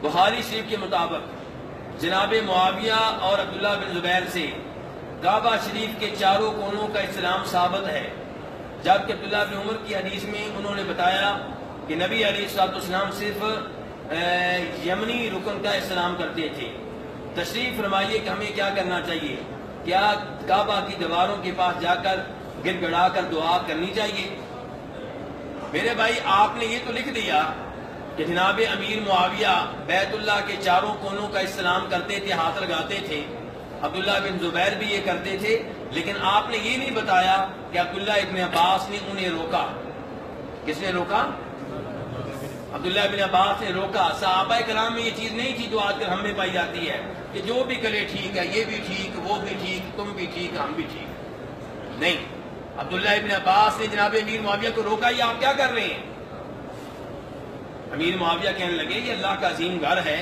بخاری شریف کے مطابق جناب معاویہ اور عبداللہ بن زبیر سے کعبہ شریف کے چاروں کونوں کا استلام ثابت ہے، جبکہ عبداللہ بن عمر کی حدیث میں انہوں نے بتایا کہ نبی علیہ الصلوۃ والسلام صرف یمنی رکن کا استلام کرتے تھے۔ تشریف فرمائیے کہ ہمیں کیا کرنا چاہیے؟ کیا کعبہ کی دیواروں کے پاس جا کر گڑ گڑا کر دعا کرنی چاہیے؟ میرے بھائی، آپ نے یہ تو لکھ دیا کہ جناب امیر معاویہ بیت اللہ کے چاروں کونوں کا استلام کرتے تھے، ہاتھ لگاتے تھے، عبداللہ بن زبیر بھی یہ کرتے تھے، لیکن آپ نے یہ نہیں بتایا کہ عبداللہ ابن عباس نے انہیں روکا۔ کس نے روکا؟ عبداللہ بن عباس نے روکا۔ صحابہ کرام میں یہ چیز نہیں تھی جو آج کل ہم میں پائی جاتی ہے کہ جو بھی کرے ٹھیک ہے، یہ بھی ٹھیک، وہ بھی ٹھیک، تم بھی ٹھیک، ہم بھی ٹھیک۔ نہیں، عبداللہ ابن عباس نے جناب امیر معاویہ کو روکا، یہ آپ کیا کر رہے ہیں؟ امیر معاویہ کہنے لگے یہ اللہ کا عظیم گھر ہے،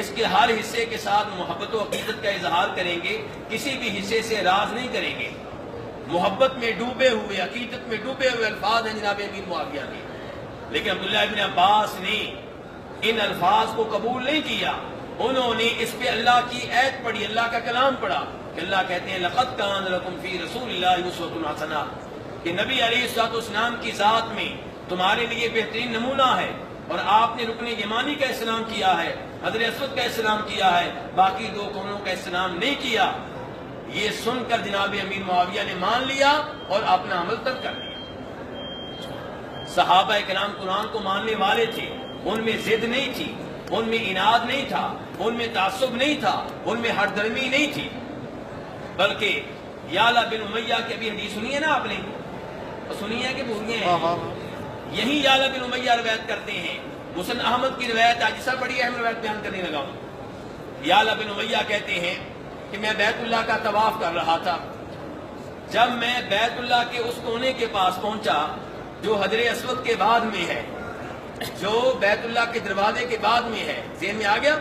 اس کے ہر حصے کے ساتھ محبت و عقیدت کا اظہار کریں گے، کسی بھی حصے سے راز نہیں کریں گے۔ محبت میں ڈوبے ہوئے، عقیدت میں ڈوبے ہوئے الفاظ ہیں جناب امیر معاویہ کے، لیکن عبداللہ ابن عباس نے ان الفاظ کو قبول نہیں کیا۔ انہوں نے اس پہ اللہ کی آیت پڑھی، اللہ کا کلام پڑھا کہ اللہ کہتے ہیں لَقَدْ كَانَ لَكُمْ فِي رَسُولِ اللَّهِ أُسْوَةٌ حَسَنَةٌ، کہ نبی علیہ الصلوۃ والسلام کی ذات میں تمہارے لیے بہترین نمونہ ہے، اور آپ نے رکن یمانی کا استلام کیا ہے، حجر اسود کا استلام کیا ہے، باقی دو کونوں کا استلام نہیں کیا۔ یہ سن کر جناب امیر معاویہ نے مان لیا اور اپنا عمل ترک کر دیا۔ صحابہ کرام قرآن کو ماننے والے تھے، ان میں ضد نہیں تھی، ان میں عناد نہیں تھا، ان میں تعصب نہیں تھا، ان میں ہر درمی نہیں تھی، بلکہ یعلا بن امیہ کی ابھی حدیث سنی ہے نا آپ نے؟ سنی ہے کہ بھول گئے ہیں؟ یہی یعلا بن امیہ روایت کرتے ہیں۔ مسند احمد کی روایت آج سب بڑی اہم روایت بیان کرنے لگا ہوں۔ یعلا بن امیہ کہتے ہیں کہ میں بیت اللہ کا طواف کر رہا تھا، جب میں بیت اللہ کے اس کونے کے پاس پہنچا جو حجر اسود کے بعد میں ہے، جو بیت اللہ کے دروازے کے بعد میں ہے، ذہن میں آ گیا؟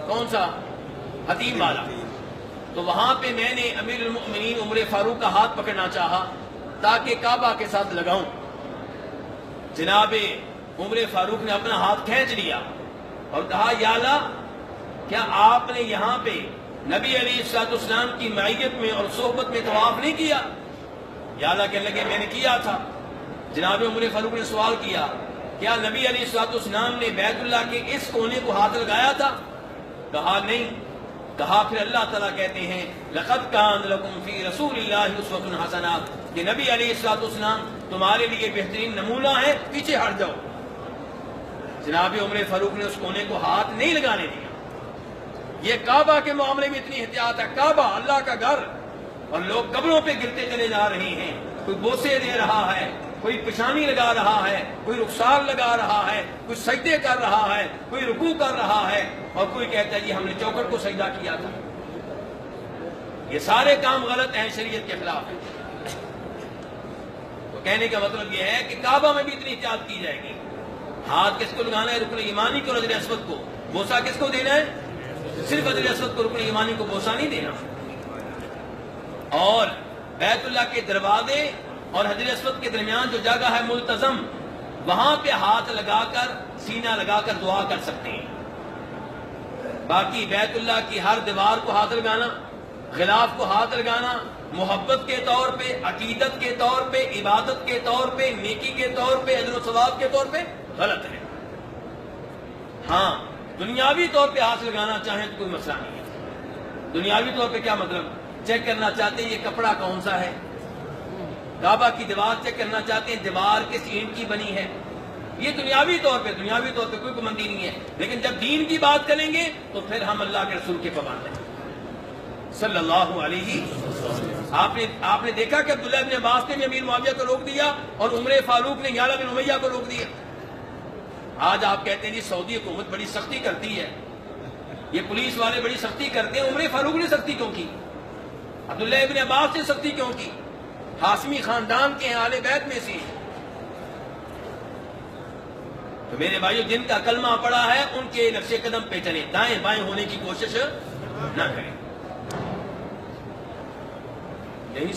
کون سا؟ حتیم والا۔ تو وہاں پہ میں نے امیر المؤمنین عمر فاروق کا ہاتھ پکڑنا چاہا تاکہ کعبہ کے ساتھ لگاؤں۔ جناب عمر فاروق نے اپنا ہاتھ کھینچ لیا اور کہا یعلا، کیا آپ نے یہاں پہ نبی علیہ الصلوۃ والسلام کی معیت میں اور صحبت میں طواف نہیں کیا؟ یعلا کہنے لگے میں نے کیا تھا۔ جناب عمر فاروق نے سوال کیا کیا نبی علیہ الصلوۃ والسلام نے بیت اللہ کے اس کونے کو ہاتھ لگایا تھا؟ کہا نہیں۔ کہا پھر اللہ تعالیٰ کہتے ہیں لَقَدْ كَانَ لَكُمْ فِي رَسُولِ اللَّهِ أُسْوَةٌ حَسَنَةٌ، کہ نبی علیہ الصلوۃ والسلام تمہارے لیے بہترین نمونہ ہے، پیچھے ہٹ جاؤ۔ جناب عمر فاروق نے اس کونے کو ہاتھ نہیں لگانے دیا۔ یہ کعبہ کے معاملے میں اتنی احتیاط ہے، کعبہ اللہ کا گھر، اور لوگ قبروں پہ گرتے چلے جا رہے ہیں، کوئی بوسے دے رہا ہے، کوئی پیشانی لگا رہا ہے، کوئی رخسار لگا رہا ہے، کوئی سجدے کر رہا ہے، کوئی رکوع کر رہا ہے، اور کوئی کہتا ہے جی ہم نے چوکٹ کو سجدہ کیا تھا۔ یہ سارے کام غلط ہیں، شریعت کے خلاف ہیں۔ تو کہنے کا مطلب یہ ہے کہ کعبہ میں بھی اتنی احتیاط کی جائے گی۔ ہاتھ کس کو لگانا ہے؟ رکن یمانی کو، حجر اسود کو۔ بوسہ کس کو دینا ہے؟ صرف حجر اسود کو، رکن یمانی کو بوسہ نہیں دینا۔ اور بیت اللہ کے دروازے اور حجر اسود کے درمیان جو جگہ ہے ملتزم، وہاں پہ ہاتھ لگا کر، سینہ لگا کر دعا کر سکتے ہیں۔ باقی بیت اللہ کی ہر دیوار کو ہاتھ لگانا، غلاف کو ہاتھ لگانا، محبت کے طور پہ، عقیدت کے طور پہ، عبادت کے طور پہ، نیکی کے طور پہ، اجر و ثواب کے طور پہ غلط ہے۔ ہاں، دنیاوی طور پہ ہاتھ لگانا چاہیں تو کوئی مسئلہ نہیں ہے۔ دنیاوی طور پہ کیا مطلب؟ چیک کرنا چاہتے ہیں یہ کپڑا کون سا ہے، کعبہ کی دیوار چیک کرنا چاہتے ہیں دیوار کس اینٹ کی بنی ہے، یہ دنیاوی طور پہ کوئی پابندی نہیں ہے۔ لیکن جب دین کی بات کریں گے تو پھر ہم اللہ کے رسول کے پابند ہیں صلی اللہ علیہ وسلم۔ آپ نے دیکھا کہ عبداللہ بن عباس نے بھی امیر معاویہ کو روک دیا اور عمر فاروق نے یعلا بن امیہ کو روک دیا۔ آج آپ کہتے ہیں جی سعودی حکومت بڑی سختی کرتی ہے، یہ پولیس والے بڑی سختی کرتے ہیں۔ عمر فاروق نے سختی کیوں کی؟ عبداللہ ابن عباس نے سختی کیوں کی؟ ہاشمی خاندان کے ہیں، اہل بیت میں سے۔ تو میرے بھائیو، جن کا کلمہ پڑا ہے ان کے نقش قدم پہ چلیں، دائیں بائیں ہونے کی کوشش نہ کریں۔ یہی